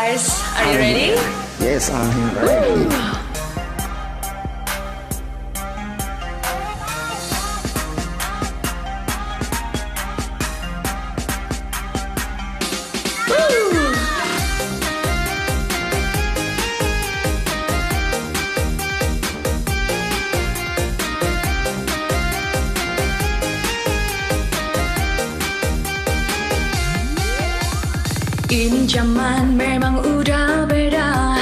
guys, are you ready? Yes, I'm ready. Ini zaman memang udah beda.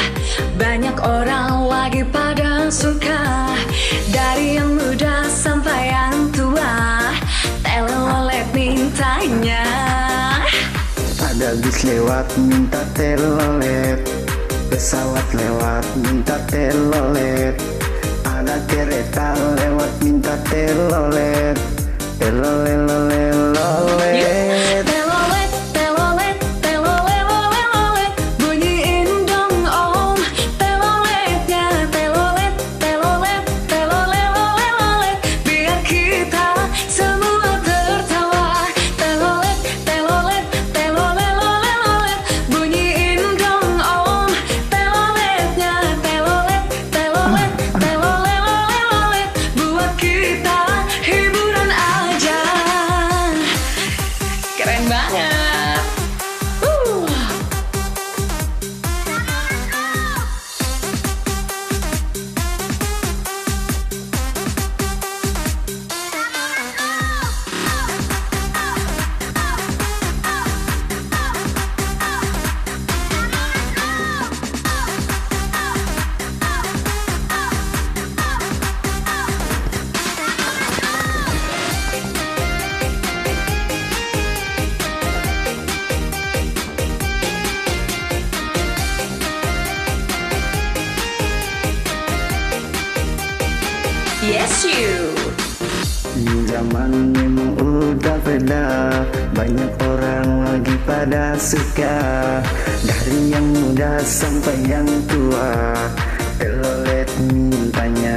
Banyak orang lagi pada suka. Dari yang muda sampai yang tua, telolet mintanya. Ada bis lewat minta telolet, pesawat lewat minta telolet, ada kereta lewat minta telolet, telolet lolet lolet. Telolet, telolet, telolet, lolet, lolet. Bunyiin dong om teloletnya. Telolet, telolet, telolet, lolet, lolet. Biar kita semua tertawa. Telolet, telolet, telolet, lolet, lolet. Bunyiin dong om teloletnya. Telolet, telolet, telolet, lolet, lolet. Buat kita hiburan aja. Keren banget. Yes you. Zaman memang udah beda, banyak orang lagi pada suka. Dari yang muda sampai yang tua, telolet mintanya.